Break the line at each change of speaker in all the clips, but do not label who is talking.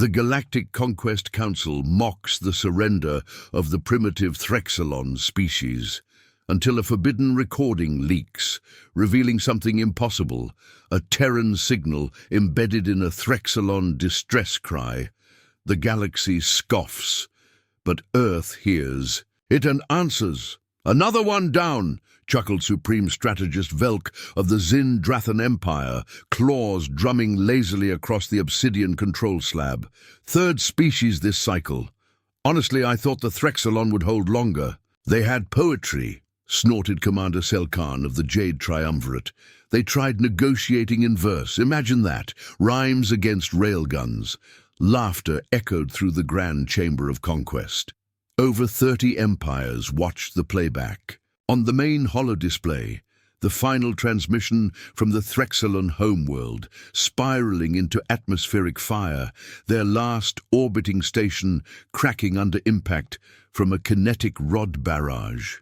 The Galactic Conquest Council mocks the surrender of the primitive Threxelon species until a forbidden recording leaks, revealing something impossible, a Terran signal embedded in a Threxelon distress cry. The galaxy scoffs, but Earth hears it and answers. "Another one down," chuckled Supreme Strategist Velk of the Zin-Drathan Empire, claws drumming lazily across the obsidian control slab. "Third species this cycle. Honestly, I thought the Threxelon would hold longer." "They had poetry," snorted Commander Selkarn of the Jade Triumvirate. "They tried negotiating in verse. Imagine that. Rhymes against railguns." Laughter echoed through the grand chamber of conquest. Over 30 empires watched the playback. On the main holodisplay, the final transmission from the Threxelon homeworld, spiraling into atmospheric fire, their last orbiting station cracking under impact from a kinetic rod barrage.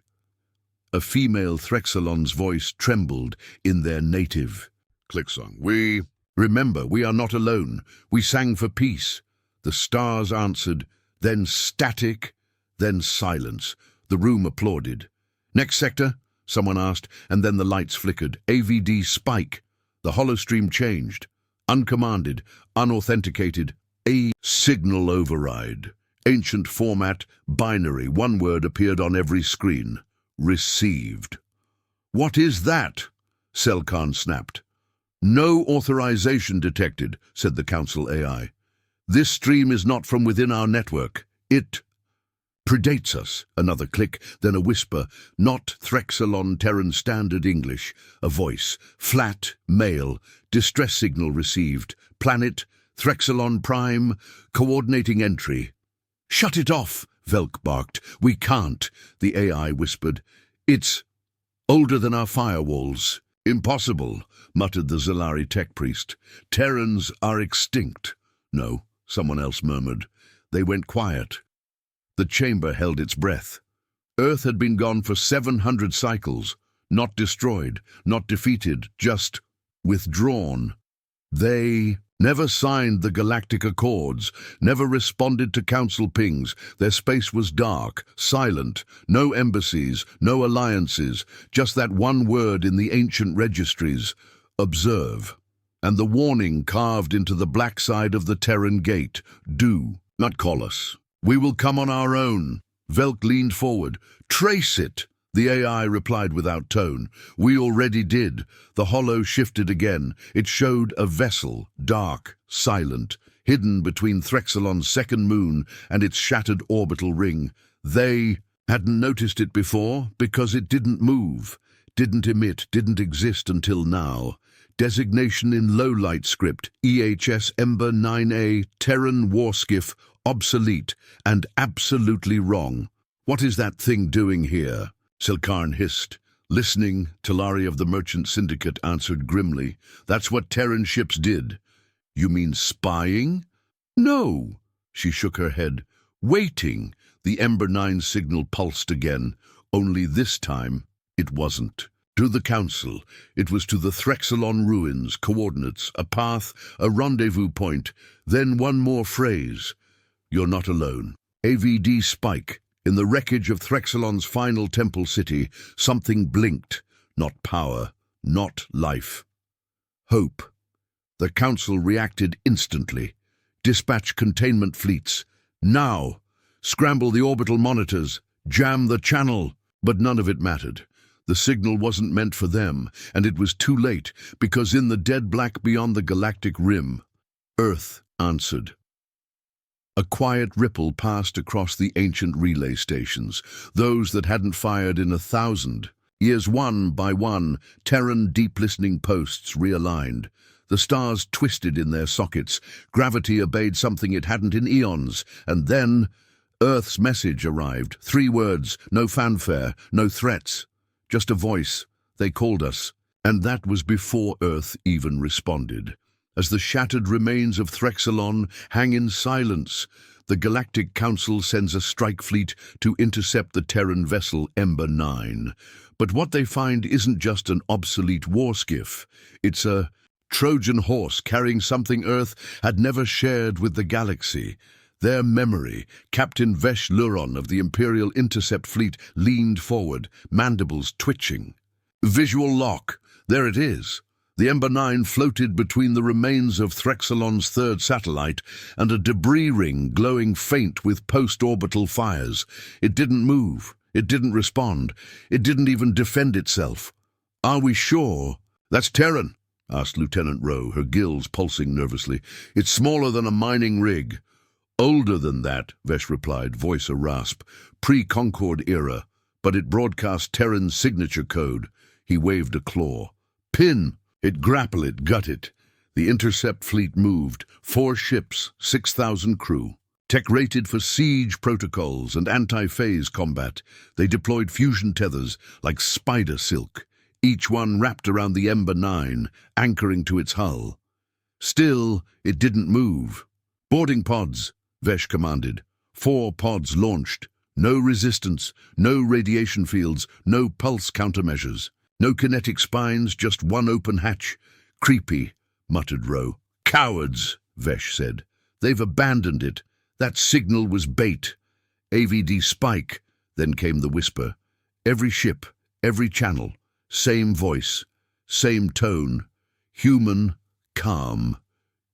A female Threxelon's voice trembled in their native clicksong. Remember, we are not alone. We sang for peace." The stars answered, then static, then silence. The room applauded. "Next sector?" someone asked, and then the lights flickered. AVD spike. The holostream changed. Uncommanded, unauthenticated. A signal override. Ancient format, binary. One word appeared on every screen. Received. "What is that?" Selkarn snapped. "No authorization detected," said the Council AI. "This stream is not from within our network. It predates us." Another click, then a whisper. "Not Threxelon Terran Standard English." A voice. Flat, male. "Distress signal received. Planet, Threxelon Prime, coordinating entry." "Shut it off," Velk barked. "We can't," the AI whispered. "It's older than our firewalls." "Impossible," muttered the Zalari tech priest. "Terrans are extinct." "No," someone else murmured. They went quiet. The chamber held its breath. Earth had been gone for 700 cycles, not destroyed, not defeated, just withdrawn. They never signed the Galactic Accords, never responded to council pings. Their space was dark, silent, no embassies, no alliances, just that one word in the ancient registries, observe. And the warning carved into the black side of the Terran gate, do not call us. We will come on our own. Velk leaned forward. Trace it. The AI replied without tone. We already did. The hollow shifted again. It showed a vessel, dark, silent, hidden between Threxelon's second moon and its shattered orbital ring. They hadn't noticed it before because it didn't move, didn't emit, didn't exist until now. Designation in low-light script, EHS Ember 9A, Terran warskiff, obsolete and absolutely wrong. What is that thing doing here? Selkarn hissed. Listening, Talari of the Merchant Syndicate answered grimly. That's what Terran ships did. You mean spying? No. She shook her head. Waiting. The Ember 9 signal pulsed again. Only this time, it wasn't. To the Council, it was to the Threxelon ruins, coordinates, a path, a rendezvous point, then one more phrase. You're not alone. AVD spike. In the wreckage of Threxelon's final temple city, something blinked. Not power, not life. Hope. The Council reacted instantly. Dispatch containment fleets. Now! Scramble the orbital monitors. Jam the channel. But none of it mattered. The signal wasn't meant for them, and it was too late, because in the dead black beyond the galactic rim, Earth answered. A quiet ripple passed across the ancient relay stations, those that hadn't fired in 1,000 years. One by one, Terran deep-listening posts realigned. The stars twisted in their sockets. Gravity obeyed something it hadn't in eons. And then, Earth's message arrived. 3 words, no fanfare, no threats. Just a voice. They called us. And that was before Earth even responded. As the shattered remains of Threxelon hang in silence, the Galactic Council sends a strike fleet to intercept the Terran vessel Ember 9. But what they find isn't just an obsolete warskiff. It's a Trojan horse carrying something Earth had never shared with the galaxy. Their memory, Captain Vesh Luron of the Imperial Intercept Fleet leaned forward, mandibles twitching. Visual lock. There it is. The Ember 9 floated between the remains of Threxelon's third satellite and a debris ring glowing faint with post-orbital fires. It didn't move. It didn't respond. It didn't even defend itself. Are we sure? That's Terran, asked Lieutenant Rowe, her gills pulsing nervously. It's smaller than a mining rig. Older than that, Vesh replied, voice a rasp. Pre-Concord era, but it broadcast Terran's signature code. He waved a claw. Pin! It grapple it, gut it. The Intercept fleet moved. 4 ships, 6,000 crew. Tech rated for siege protocols and anti-phase combat. They deployed fusion tethers like spider silk, each one wrapped around the Ember 9, anchoring to its hull. Still, it didn't move. Boarding pods, Vesh commanded. 4 pods launched. No resistance, no radiation fields, no pulse countermeasures. No kinetic spines, just one open hatch. Creepy, muttered Rowe. Cowards, Vesh said. They've abandoned it. That signal was bait. AVD spike, then came the whisper. Every ship, every channel, same voice, same tone. Human, calm.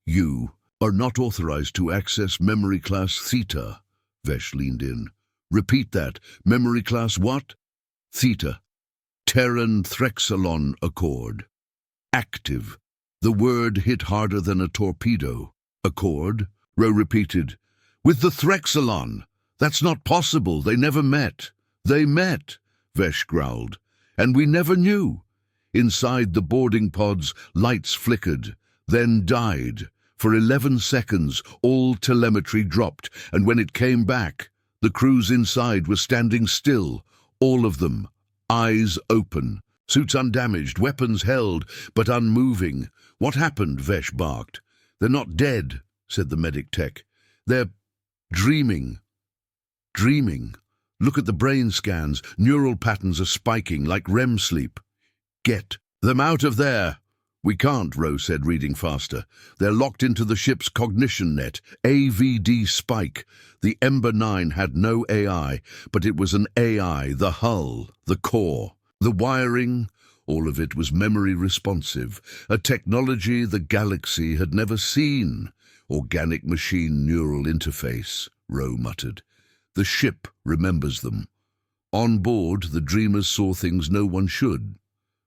You are not authorized to access memory class Theta. Vesh leaned in. Repeat that. Memory class what? Theta. Terran Threxelon Accord. Active. The word hit harder than a torpedo. Accord? Rowe repeated. With the Threxelon. That's not possible. They never met. They met, Vesh growled. And we never knew. Inside the boarding pods, lights flickered, then died. For 11 seconds, all telemetry dropped, and when it came back, the crews inside were standing still, all of them. Eyes open, suits undamaged, weapons held, but unmoving. What happened? Vesh barked. They're not dead, said the medic tech. They're dreaming. Dreaming. Look at the brain scans. Neural patterns are spiking like REM sleep. Get them out of there. We can't, Rowe said, reading faster. They're locked into the ship's cognition net. AVD spike. The Ember 9 had no AI, but it was an AI, the hull, the core, the wiring. All of it was memory responsive, a technology the galaxy had never seen. Organic machine neural interface, Rowe muttered. The ship remembers them. On board, the dreamers saw things no one should.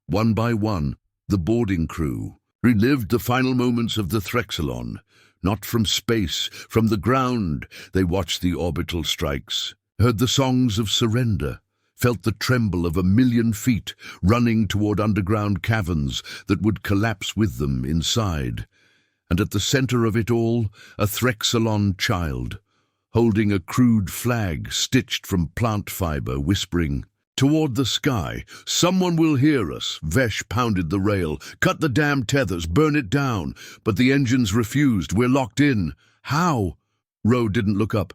One by one, the boarding crew relived the final moments of the Threxelon. Not from space, from the ground. They watched the orbital strikes, heard the songs of surrender, felt the tremble of 1,000,000 feet running toward underground caverns that would collapse with them inside. And at the center of it all, a Threxelon child, holding a crude flag stitched from plant fiber, whispering, "Toward the sky. Someone will hear us." Vesh pounded the rail. "Cut the damn tethers, burn it down." But the engines refused. "We're locked in." "How?" Rowe didn't look up.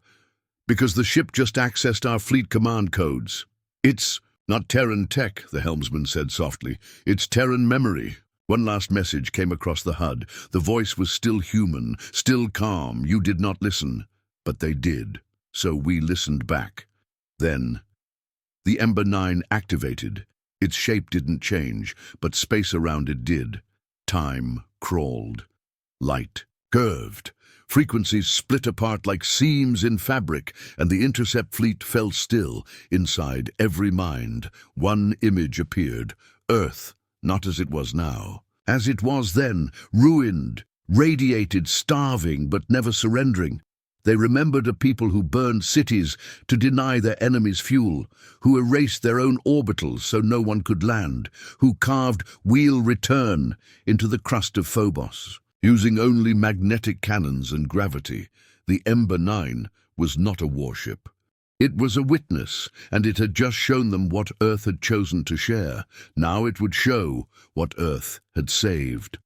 "Because the ship just accessed our fleet command codes." "It's not Terran tech," the helmsman said softly. "It's Terran memory." One last message came across the HUD. The voice was still human, still calm. "You did not listen." But they did. So we listened back. Then the Ember 9 activated. Its shape didn't change, but space around it did. Time crawled. Light curved. Frequencies split apart like seams in fabric, and the Intercept fleet fell still. Inside every mind, one image appeared. Earth, not as it was now. As it was then, ruined, radiated, starving, but never surrendering. They remembered a people who burned cities to deny their enemies fuel, who erased their own orbitals so no one could land, who carved wheel return into the crust of Phobos, using only magnetic cannons and gravity. The Ember 9 was not a warship. It was a witness, and it had just shown them what Earth had chosen to share. Now it would show what Earth had saved.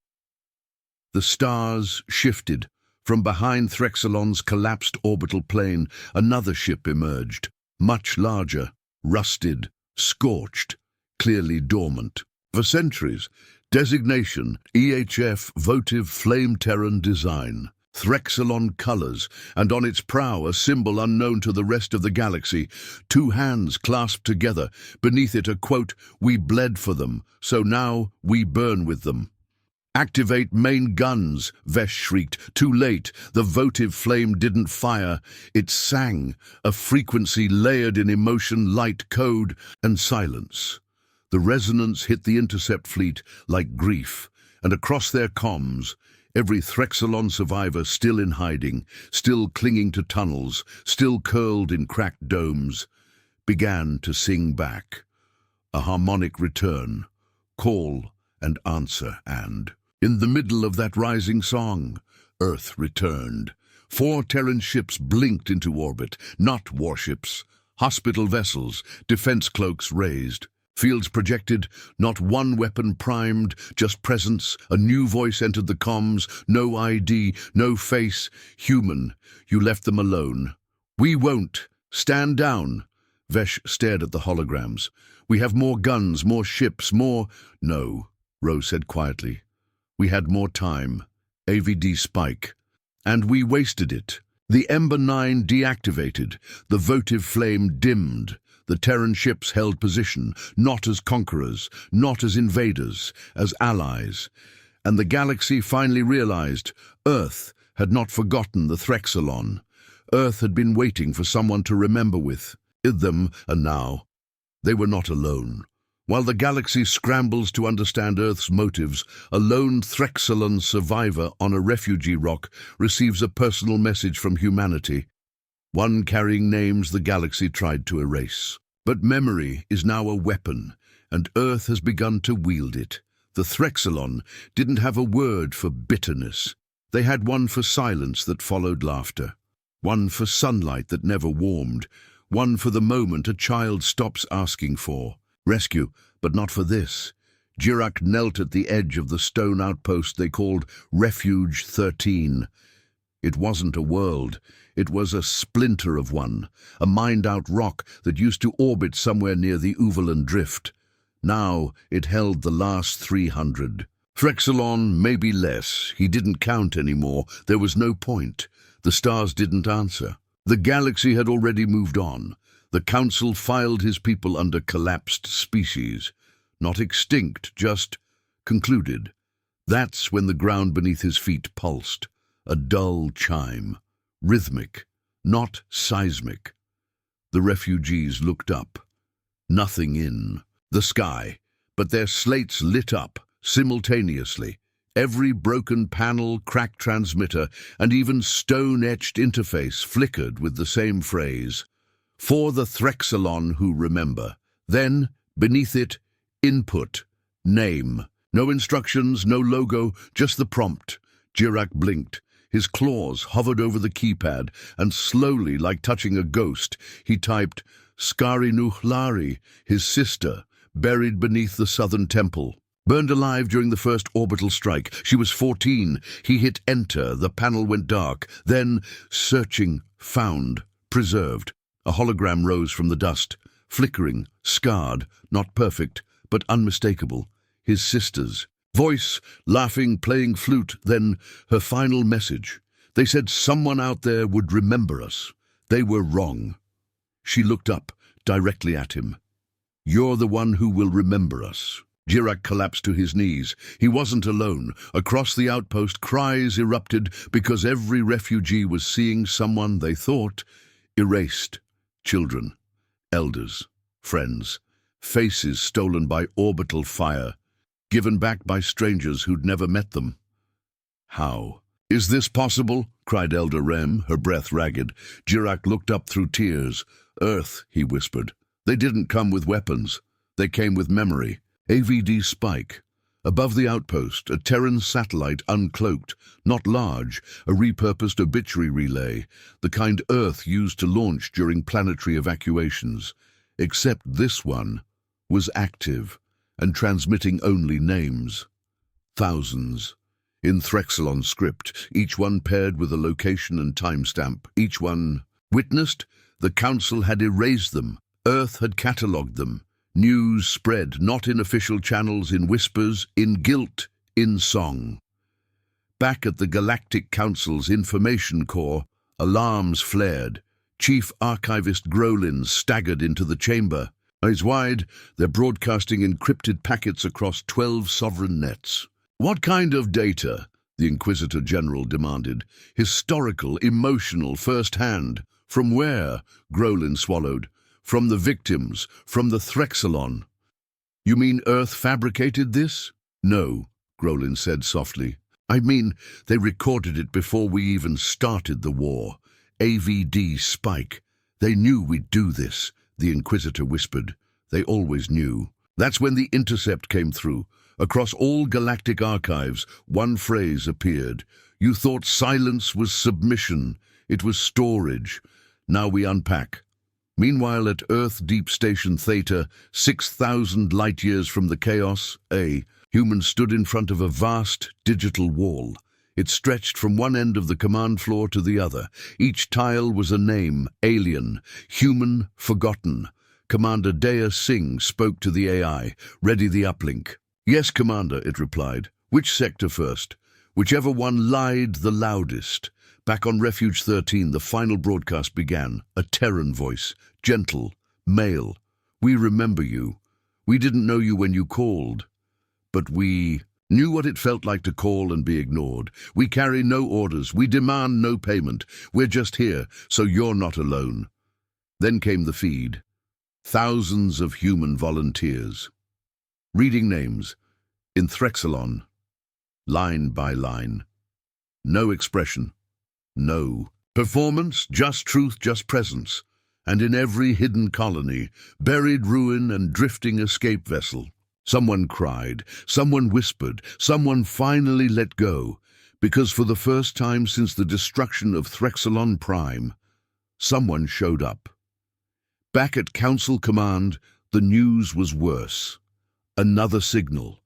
The stars shifted. From behind Threxelon's collapsed orbital plane, another ship emerged, much larger, rusted, scorched, clearly dormant. For centuries, Designation: EHF Votive Flame Terran Design. Threxalon colors, and on its prow a symbol unknown to the rest of the galaxy, two hands clasped together, beneath it a quote, "We bled for them, so now we burn with them." "Activate main guns," Vesh shrieked. Too late. The votive flame didn't fire. It sang, a frequency layered in emotion, light, code, and silence. The resonance hit the intercept fleet like grief, and across their comms, every Threxalon survivor still in hiding, still clinging to tunnels, still curled in cracked domes, began to sing back. A harmonic return, call and answer, and in the middle of that rising song, Earth returned. 4 Terran ships blinked into orbit, not warships, hospital vessels, defense cloaks raised. Fields projected, not one weapon primed, just presence. A new voice entered the comms, no ID, no face. "Human, you left them alone." "We won't. Stand down." Vesh stared at the holograms. "We have more guns, more ships, more—" "No," Rose said quietly. "We had more time. AVD spike. And we wasted it." The Ember 9 deactivated. The votive flame dimmed. The Terran ships held position, not as conquerors, not as invaders, as allies. And the galaxy finally realized Earth had not forgotten the Threxalon. Earth had been waiting for someone to remember with them, and now they were not alone. While the galaxy scrambles to understand Earth's motives, a lone Threxalon survivor on a refugee rock receives a personal message from humanity, one carrying names the galaxy tried to erase. But memory is now a weapon, and Earth has begun to wield it. The Threxalon didn't have a word for bitterness. They had one for silence that followed laughter, one for sunlight that never warmed, one for the moment a child stops asking for rescue, but not for this. Jirak knelt at the edge of the stone outpost they called Refuge 13. It wasn't a world. It was a splinter of one, a mined-out rock that used to orbit somewhere near the Uvalan Drift. Now it held the last 300. Threxalon, maybe less. He didn't count anymore. There was no point. The stars didn't answer. The galaxy had already moved on. The Council filed his people under collapsed species. Not extinct, just concluded. That's when the ground beneath his feet pulsed. A dull chime. Rhythmic, not seismic. The refugees looked up. Nothing in the sky, but their slates lit up simultaneously. Every broken panel, cracked transmitter, and even stone-etched interface flickered with the same phrase. "For the Threxalon who remember." Then, beneath it, input, name. No instructions, no logo, just the prompt. Jirak blinked. His claws hovered over the keypad, and slowly, like touching a ghost, he typed, "Skari Nuhlari, his sister, buried beneath the southern temple. Burned alive during the first orbital strike. She was 14. He hit enter. The panel went dark. Then, searching, found, preserved. A hologram rose from the dust, flickering, scarred, not perfect, but unmistakable. His sister's. Voice, laughing, playing flute, then her final message. They said someone out there would remember us. They were wrong. She looked up, directly at him. "You're the one who will remember us." Jirak collapsed to his knees. He wasn't alone. Across the outpost, cries erupted because every refugee was seeing someone they thought erased. Children, elders, friends, faces stolen by orbital fire, given back by strangers who'd never met them. How? "Is this possible?" cried Elder Rem, her breath ragged. Jirak looked up through tears. "Earth," he whispered. "They didn't come with weapons. They came with memory." AVD spike. Above the outpost, a Terran satellite uncloaked, not large, a repurposed obituary relay, the kind Earth used to launch during planetary evacuations. Except this one was active and transmitting only names. Thousands. In Threxalon script, each one paired with a location and timestamp. Each one witnessed. The Council had erased them. Earth had catalogued them. News spread, not in official channels, in whispers, in guilt, in song. Back at the Galactic Council's information core, alarms flared. Chief Archivist Grolin staggered into the chamber. Eyes wide, they're broadcasting encrypted packets across 12 sovereign nets. What kind of data? The Inquisitor General demanded. Historical, emotional, first-hand. From where? Grolin swallowed. From the victims, from the Threxalon. You mean Earth fabricated this? No, Grolin said softly. I mean, they recorded it before we even started the war. AVD Spike. They knew we'd do this, the Inquisitor whispered. They always knew. That's when the intercept came through. Across all galactic archives, one phrase appeared. You thought silence was submission. It was storage. Now we unpack. Meanwhile, at Earth Deep Station Theta, 6,000 light-years from the chaos, humans stood in front of a vast digital wall. It stretched from one end of the command floor to the other. Each tile was a name: alien, human, forgotten. Commander Dea Singh spoke to the AI. Ready the uplink. Yes, Commander, it replied. Which sector first? Whichever one lied the loudest. Back on Refuge 13, the final broadcast began. A Terran voice, gentle, male. We remember you. We didn't know you when you called. But we knew what it felt like to call and be ignored. We carry no orders. We demand no payment. We're just here, so you're not alone. Then came the feed. Thousands of human volunteers. Reading names. In Threxalon. Line by line. No expression. No. Performance, just truth, just presence. And in every hidden colony, buried ruin and drifting escape vessel. Someone cried, someone whispered, someone finally let go, because for the first time since the destruction of Threxalon Prime, someone showed up. Back at Council Command, the news was worse. Another signal.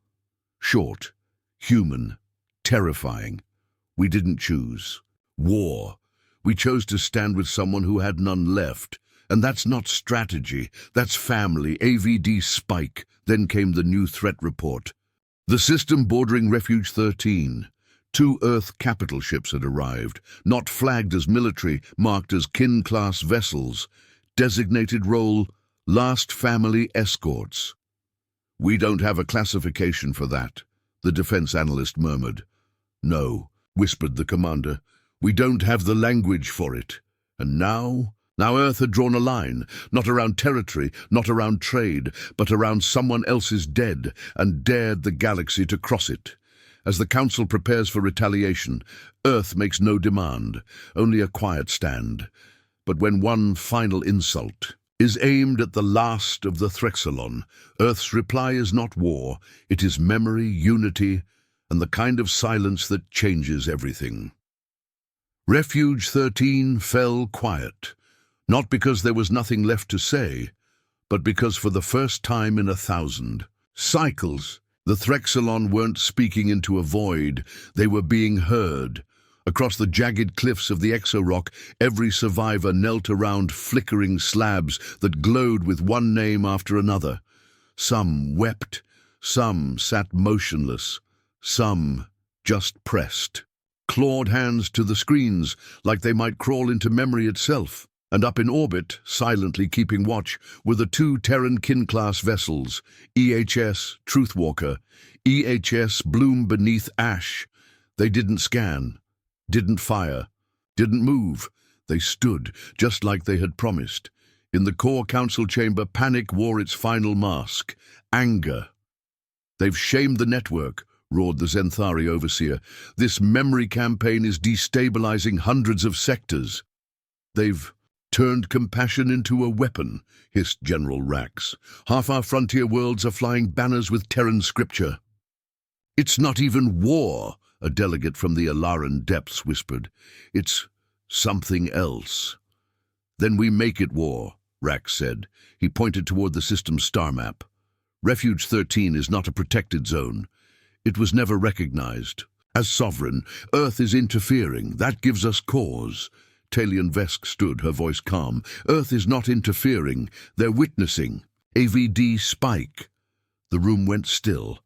Short, human, terrifying. We didn't choose. War. We chose to stand with someone who had none left. And that's not strategy, that's family. AVD Spike. Then came the new threat report. The system bordering Refuge 13. 2 Earth capital ships had arrived, not flagged as military, marked as kin-class vessels. Designated role, last family escorts. We don't have a classification for that, the defense analyst murmured. No, whispered the commander. We don't have the language for it. And now Earth had drawn a line, not around territory, not around trade, but around someone else's dead, and dared the galaxy to cross it. As the Council prepares for retaliation, Earth makes no demand, only a quiet stand. But when one final insult is aimed at the last of the Threxalon, Earth's reply is not war, it is memory, unity, and the kind of silence that changes everything. Refuge 13 fell quiet, not because there was nothing left to say, but because for the first time in 1,000 cycles, the Threxalon weren't speaking into a void, they were being heard. Across the jagged cliffs of the exo-rock, every survivor knelt around flickering slabs that glowed with one name after another. Some wept, some sat motionless, some just pressed. Clawed hands to the screens, like they might crawl into memory itself. And up in orbit, silently keeping watch, were the 2 Terran kin-class vessels, EHS Truthwalker, EHS Bloom Beneath Ash. They didn't scan, didn't fire, didn't move. They stood, just like they had promised. In the core council chamber, panic wore its final mask, anger. They've shamed the network, roared the Zenthari overseer. This memory campaign is destabilizing hundreds of sectors. They've turned compassion into a weapon, hissed General Rax. Half our frontier worlds are flying banners with Terran scripture. It's not even war, a delegate from the Alaran depths whispered. It's something else. Then we make it war, Rax said. He pointed toward the system's star map. Refuge 13 is not a protected zone. It was never recognized. As sovereign, Earth is interfering. That gives us cause. Talion Vesk stood, her voice calm. Earth is not interfering. They're witnessing. AVD spike. The room went still,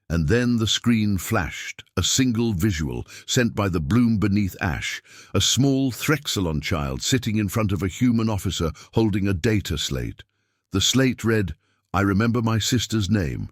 and then the screen flashed, a single visual sent by the bloom beneath ash, a small Threxelon child sitting in front of a human officer holding a data slate. The slate read, "I remember my sister's name."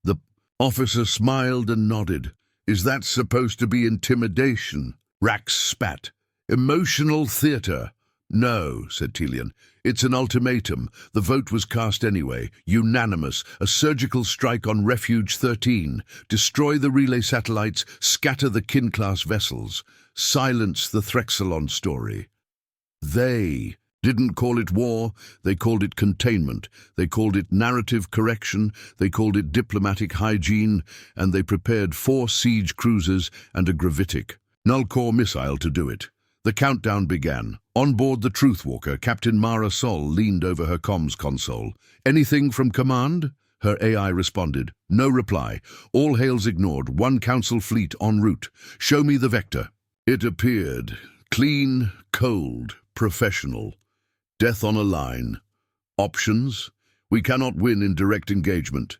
The officer smiled and nodded. "Is that supposed to be intimidation?" Rax spat. "Emotional theatre." "No," said Telian. "It's an ultimatum. The vote was cast anyway. Unanimous. A surgical strike on Refuge 13. Destroy the relay satellites, scatter the kin-class vessels, silence the Threxelon story." They didn't call it war. They called it containment. They called it narrative correction. They called it diplomatic hygiene. And they prepared 4 siege cruisers and a gravitic null-core missile to do it. The countdown began. On board the Truthwalker, Captain Mara Sol leaned over her comms console. "Anything from command?" Her AI responded. "No reply. All hails ignored. 1 council fleet en route. Show me the vector." It appeared. Clean, cold, professional. Death on a line. Options: we cannot win in direct engagement.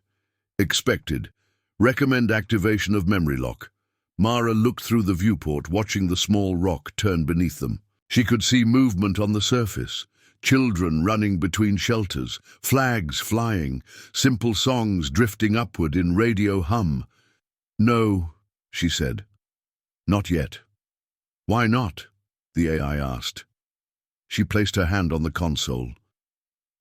Expected. Recommend activation of memory lock. Mara looked through the viewport, watching the small rock turn beneath them. She could see movement on the surface. Children running between shelters, flags flying, simple songs drifting upward in radio hum. "No," she said. "Not yet." "Why not?" the AI asked. She placed her hand on the console.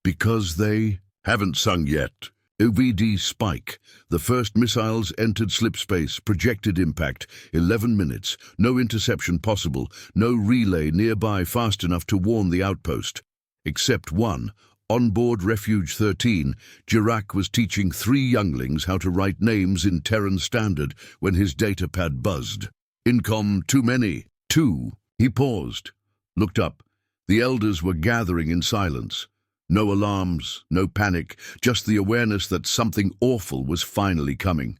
"Because they haven't sung yet." OVD spike. The first missiles entered slipspace. Projected impact. 11 minutes. No interception possible. No relay nearby fast enough to warn the outpost. Except one. On board Refuge 13, Jirak was teaching 3 younglings how to write names in Terran Standard when his datapad buzzed. "Incom too many." 2. He paused. Looked up. The elders were gathering in silence. No alarms, no panic, just the awareness that something awful was finally coming.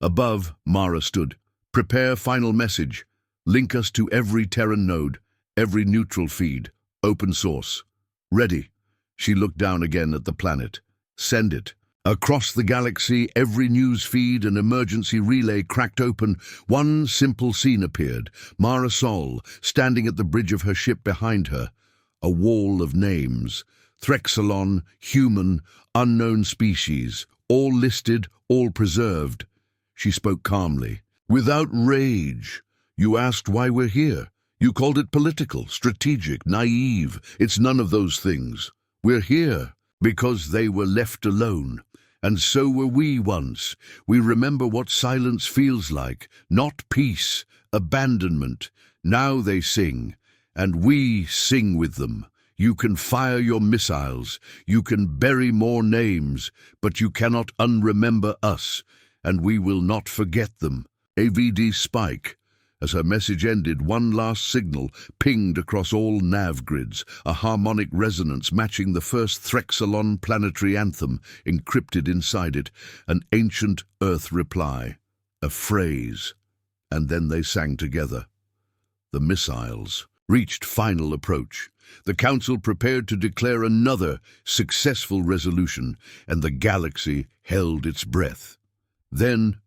Above, Mara stood. "Prepare final message. Link us to every Terran node, every neutral feed, open source." "Ready." She looked down again at the planet. "Send it." Across the galaxy, every news feed and emergency relay cracked open. One simple scene appeared. Mara Sol, standing at the bridge of her ship behind her. A wall of names. Threxelon, human, unknown species, all listed, all preserved. She spoke calmly. "Without rage. You asked why we're here. You called it political, strategic, naive. It's none of those things. We're here because they were left alone. And so were we once. We remember what silence feels like. Not peace, abandonment. Now they sing, and we sing with them. You can fire your missiles, you can bury more names, but you cannot unremember us, and we will not forget them." AVD spike. As her message ended, one last signal pinged across all nav grids, a harmonic resonance matching the first Threxelon planetary anthem encrypted inside it, an ancient Earth reply, a phrase, and then they sang together. The missiles reached final approach. The Council prepared to declare another successful resolution, and the galaxy held its breath. Then,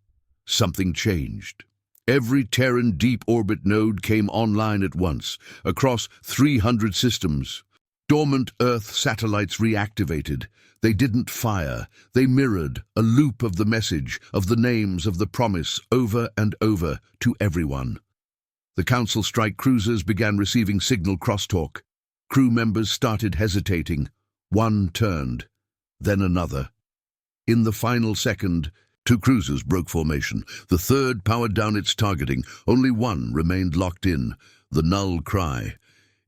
something changed. Every Terran deep orbit node came online at once, across 300 systems. Dormant Earth satellites reactivated. They didn't fire. They mirrored a loop of the message, of the names, of the promise, over and over to everyone. The Council strike cruisers began receiving signal crosstalk. Crew members started hesitating. One turned, then another. In the final second, 2 cruisers broke formation. The third powered down its targeting. Only one remained locked in, the Null Cry.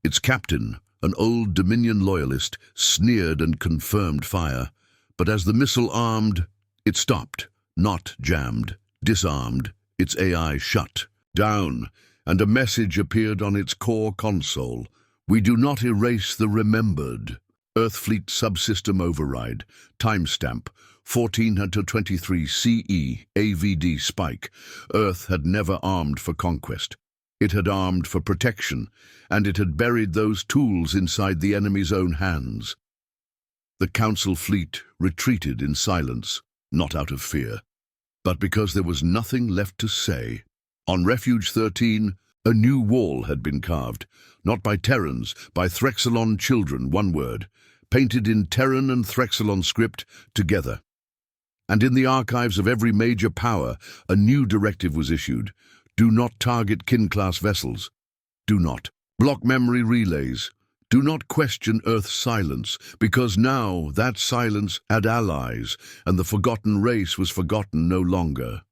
Its captain, an old Dominion loyalist, sneered and confirmed fire. But as the missile armed, it stopped, not jammed, disarmed, its AI shut down, and a message appeared on its core console. "We do not erase the remembered." Earthfleet subsystem override. Timestamp 1423 CE AVD spike. Earth had never armed for conquest. It had armed for protection, and it had buried those tools inside the enemy's own hands. The Council fleet retreated in silence, not out of fear, but because there was nothing left to say. On Refuge 13, a new wall had been carved, not by Terrans, by Threxelon children, one word, painted in Terran and Threxelon script together. And in the archives of every major power, a new directive was issued. Do not target kin-class vessels. Do not block memory relays. Do not question Earth's silence, because now that silence had allies, and the forgotten race was forgotten no longer.